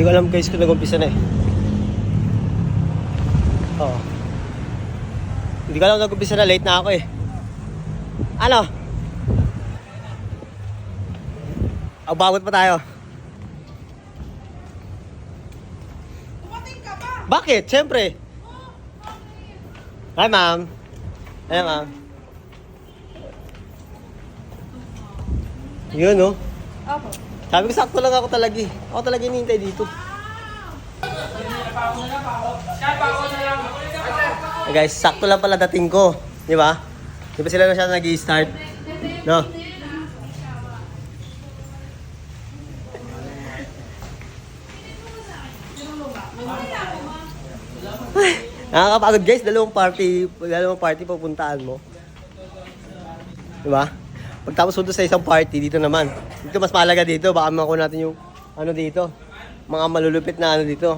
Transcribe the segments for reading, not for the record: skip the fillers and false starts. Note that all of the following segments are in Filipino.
Hindi ko alam guys kung nag-umpisa na eh. Oo. Hindi ko alam nag-umpisa na, late na ako eh. Ano? Abawat pa tayo. Dumating ka ba? Bakit? Siyempre. Hi ma'am. Hi ma'am. Yun oh. Opo. Sabi ko sakto lang ako talaga eh. Ako talaga hinihintay dito. Hey guys, sakto lang pala dating ko. Di ba? Di ba sila na siya nag-i-start? No? Ay, nakakapagod guys, dalawang party pupuntaan mo. Di ba? Pagtapos doon sa isang party, dito naman. Dito mas mahalaga dito, baka makuha natin yung ano dito. Mga malulupit na ano dito.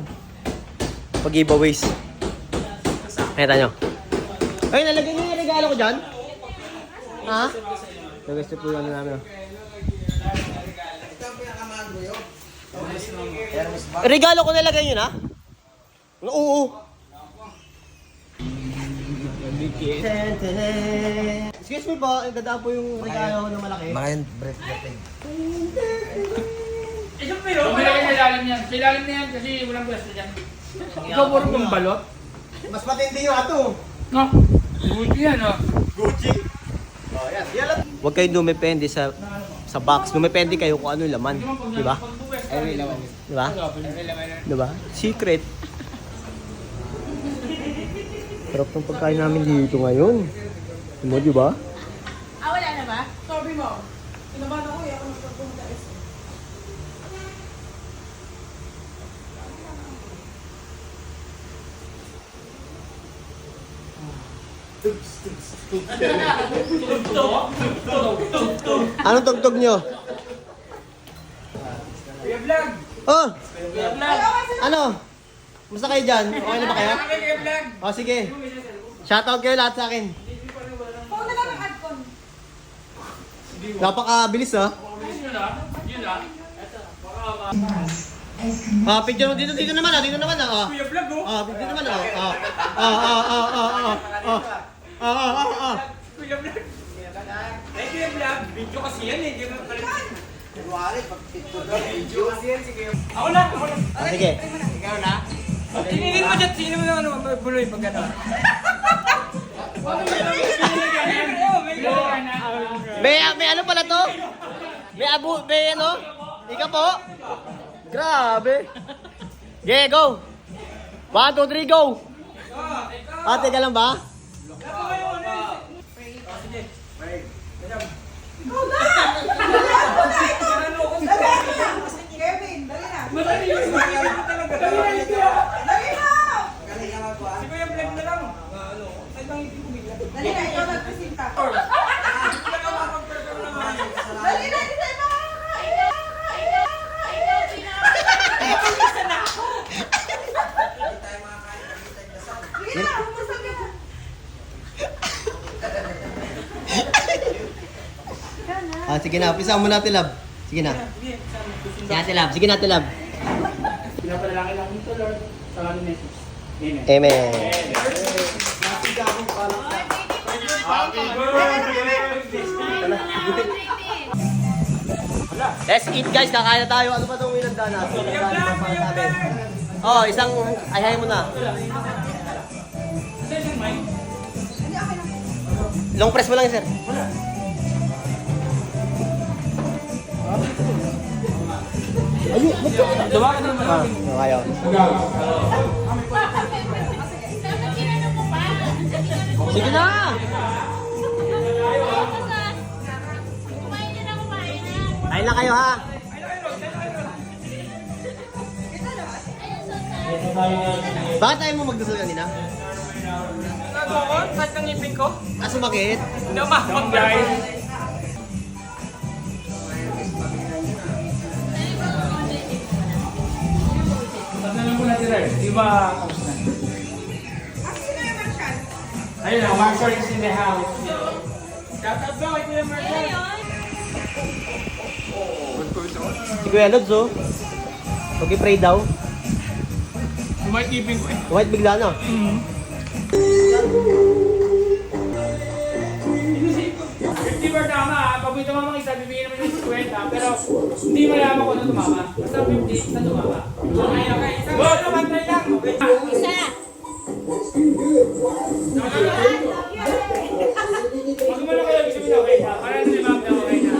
Pag-giveaways. Nakita nyo. Ay, nalagay niyo yung regalo ko dyan? Ha? So guys, ito po yung ano namin. Regalo ko nalagay yun ha? Oo. Excuse me po, dadaan po yung regalo na malaki. Mind breath natin. Pero malaki sa ilalim niyan. Sa ilalim na yan kasi walang pwesto dyan. Ikaw puro kong balot. Mas matindi yung ato. No? Gucci yan oh. Gucci. Oh, yan. Huwag kayong dumepende sa box. Dumepende kayo kung ano yung laman. Di ba? Di ba? Di ba? Secret. Sarap ng pagkain namin dito ngayon. Mo, di ba? Wala na ba? Sorry mo. Inabahan ako eh. Ako nagpupunta is. Anong tugtog nyo? Kuya Vlog! Oh! Kuya Vlog! Ano? Musta kayo dyan? Okay na ba kayo? Kuya Vlog! Oh, sige. Shoutout kayo lahat sa akin. Phone na lang ang add-on. Napakabilis ha. Yun ah. Yun ah. Picture mo dito naman ah. Dito naman ah. Kuya Vlog oh. Dito naman ah. Kuya Vlog! Ay Kuya Vlog! Video kasi yan eh. Hindi mo pala. Video kasi yan. Sige. Ako na! Ako na! Sige. Ikaw na? Tininin mo dyan. Sino mo na ano? Buloy pag gano'n. May ano pala to? May ano? Ika po? Grabe. Okay, go. 1, 2, 3, go. Teka lang ba? Kevin, dali na. Madali yun. Dali na! Si Kuya Vlog na lang. Ay, bang hindi ko bigla. Dali na, ikaw nagpresinta. Dali na, hindi tayo makakakain. Sige na, bumusan ka na. Sige na. Pisa mo natin, lab. Sige na. Sige natin, lab. Sige natin, lab. Pinapalalaki lang ito, Lord. Sa kanin na Jesus. Amen. Amen. Let's eat guys, kakain na tayo. Ano ba itong winanda natin? Oh, isang ayahay mo na. Long press mo lang, sir. Dumakan naman. Ayaw. Sige na! Kain na kayo ha! Bakit tayo mo magdasal kanina? Nagawa ko? Kahit ng ngipin ko? Sumakit? Hindi ako makapag-guys. Tatanong ko na si Red. Di ba tapos na? Ayun na, Marshall is in the house. Shout out daw, ito yung Marshall. Si Kuya Lods oh. Mag-pray daw. May tipin ko eh. White bigla na. $50 tama ha. Pag may tumama isa, bibigyan naman ng 50. Pero hindi malaman ko na tumama. Basta 50 na tumama. Okay, okay. Go! Tumantay lang. Isa. Pag gumano kayo, ibig sabihin okay na. Para na limang na okay na.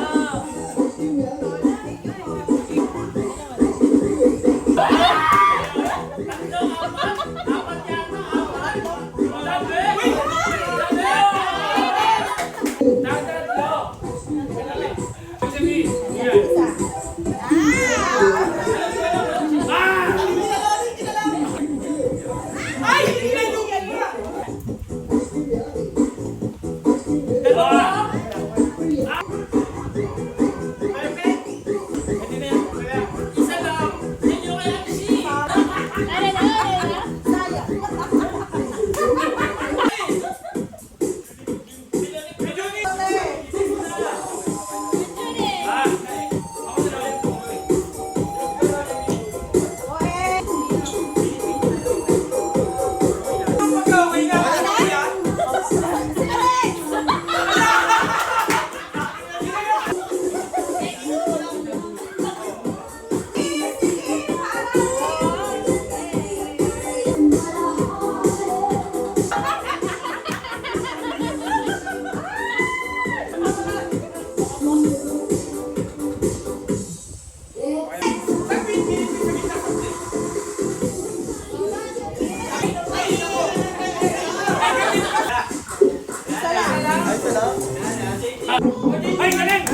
Ay, galing!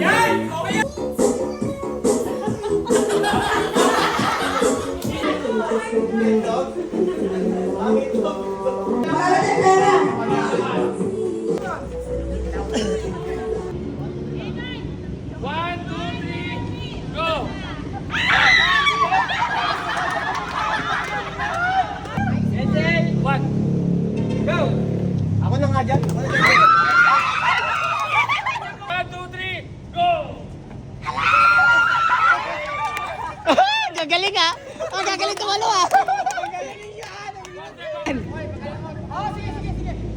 Yan! Okay yan! One, two, three, go! One, go! Ako na nga dyan. One, two, three, go! Gagaling ha. Oh, gagaling tumalo ha.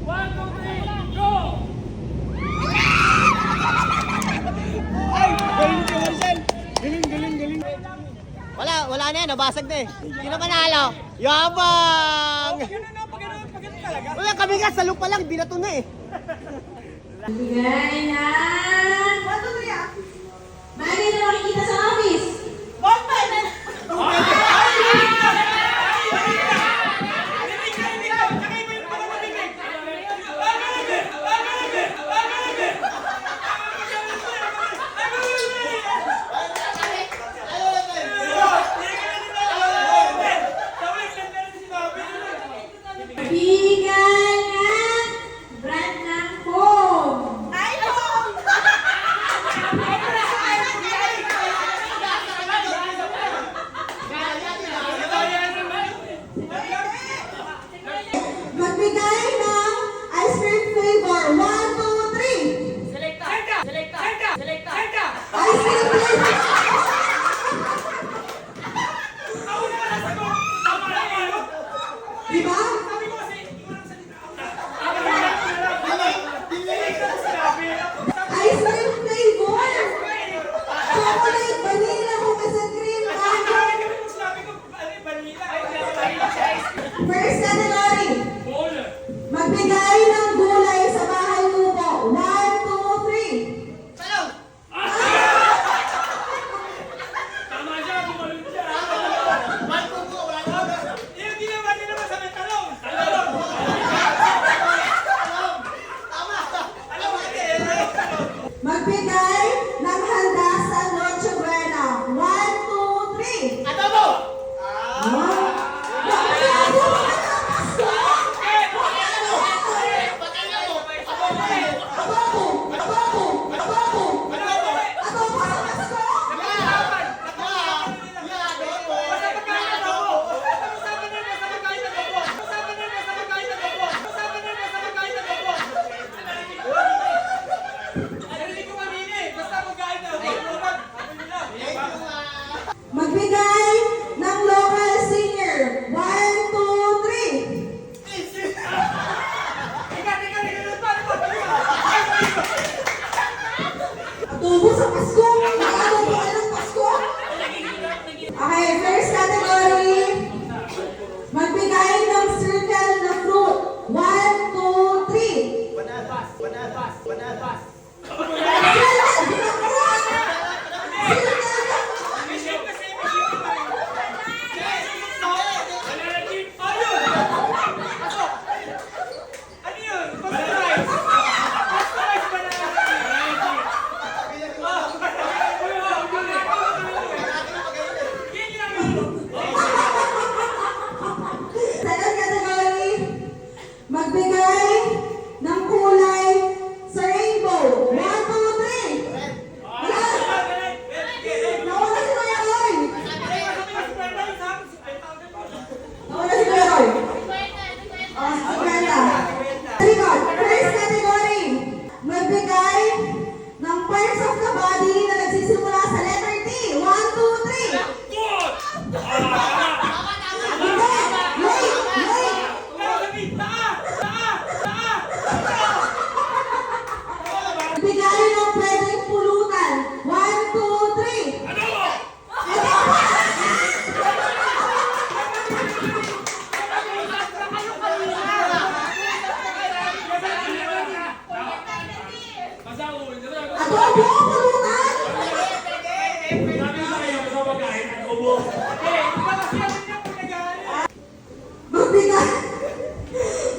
One, two, three, go! Wala na yan. Nabasag na eh. Sino manalo? Yabang! Wala kami nga. Sa lupa lang. Binato na eh. Bigay na. Bagay na makikita sa office. Bomba na. Bigay na. Brand ng home. iPhone! Magbigay ng ice cream flavor. 1, 2, 3. Selecta! Selecta! Selecta! Selecta! Ice cream flavor. Diba? Ice cream flavor. Chocolate, vanilla, cookies and cream, mango. First category. Magbigay ng gulay sa bahay mo po. 1, 2, 3. Tama siya! Bumalun siya! Hindi naman sa may talong! Talong! Magbigay ng handa sa Noche Buena. 1, 2, 3. Adobo! Bakit?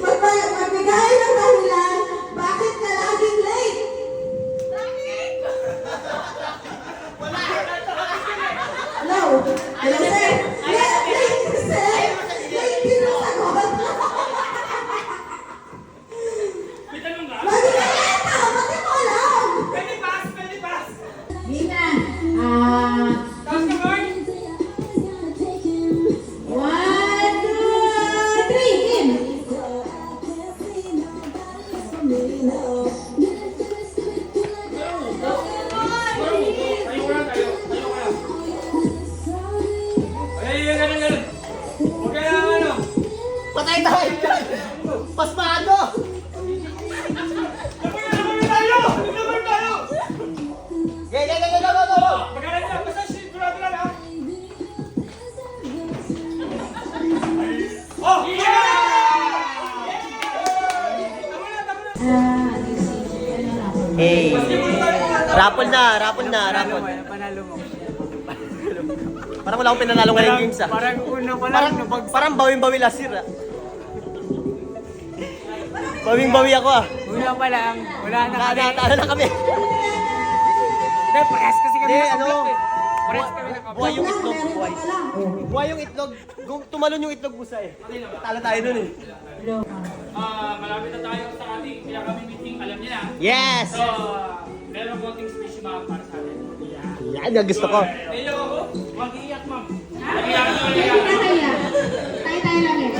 Magbigay ng dahilan bakit ka laging late. Hello? Hello, sir? Late, sir? Late din ang sagot. May tanong ka? Lagi ka late, bakit mo alam? Pwede pass, pwede pass. Nina, Tapos ka, Mark? 1, 2, 3, in. Tayo ko lang, tayo. Tayo ko lang. Ay, ganun. Huwag ka lang, ano. Patay tayo! Pasmado! Naman tayo! Go! Magalan niya, basta sigurado lang, ha? Oh! Yeah! Hey! Rapol na. Parang wala akong pinanalo ngayong games ah. Parang una pa lang, Parang bawing-bawi last year ah. Bawing-bawi ako ah. una pa lang, wala na kami. Nakatalo na kami. Hindi, parehas kasi kami Hindi, nakablok ano? eh. Parehas kami nakablok. Buhay yung itlog, Meron buhay. pa lang. Buhay yung itlog. Tumalon yung itlog busa eh. Talo tayo nun eh. Malapit na tayo sa ating pinaka-meeting, alam niyo na. Yes! So, meron konting speech mga para sa atin. Yan ang gusto ko. Hello ako, mag-iiyak, ma'am. Tayo lang eh.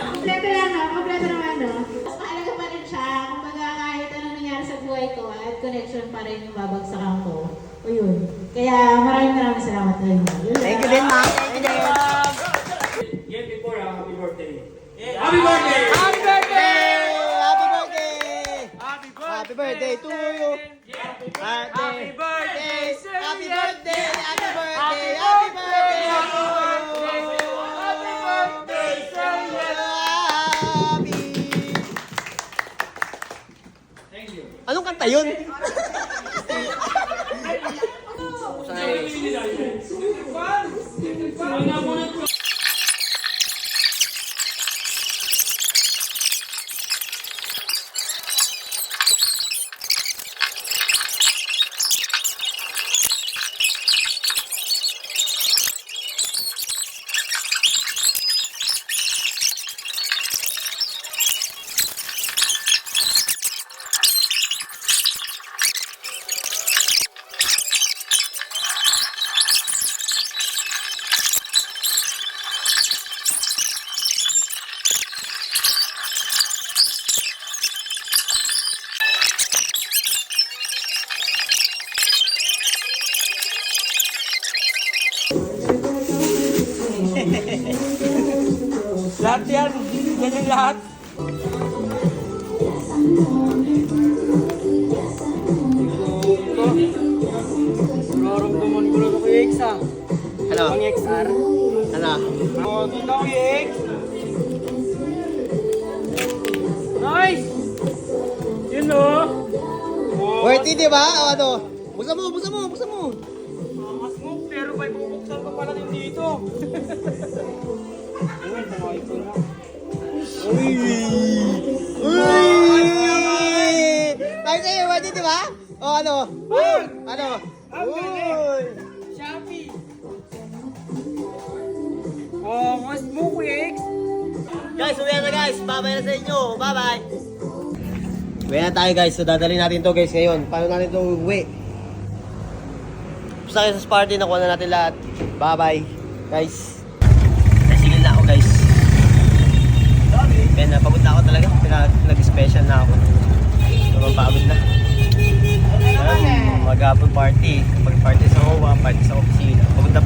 Kompleto lang, no? Kompleto naman, no? Mas mahalaga pa rin siya. Kumbaga kahit ano nangyari sa buhay ko at connection pa rin yung babagsakan ko. O yun. Kaya maraming salamat na yun. Thank you din, ma'am. Thank you. Yet before, happy birthday. Happy birthday! Happy birthday! Happy birthday! Happy Happy birthday to you! Happy birthday, sir! Happy birthday! Happy birthday! Happy Happy birthday! birthday! Happy birthday, sir! Happy! Thank you. Anong kanta yun? Ang namunod ko. Lahat yan, yan yung lahat. Nararamdaman ko na ako yung X ah. Ano? Ang XR. Ano? Oh, dito ko yung X. Nice! Yun o. Worthy, di ba? O ano? Buksan mo! Mas mo, pero may bubuksan pa pala din dito. Uy, kumain ko na. Uy! Tayo sa'yo, worthy, di ba? O ano? Ano? Ang galing! Uy! Shopee! Oh, mas mo kuya X. Guys, uwi na guys. Bye-bye na sa inyo. Bye-bye. Uwi na tayo guys. So dadalhin natin to guys ngayon. Paano natin to uwi? Basta kayo sa party, nakuha na natin lahat. Bye-bye. Guys. Nasigil na ako guys. Kaya napagod na ako talaga. Nag-special na ako. So mapagod na. Maghapon party. Pag-party sa OWA, party sa opisina. Pagod na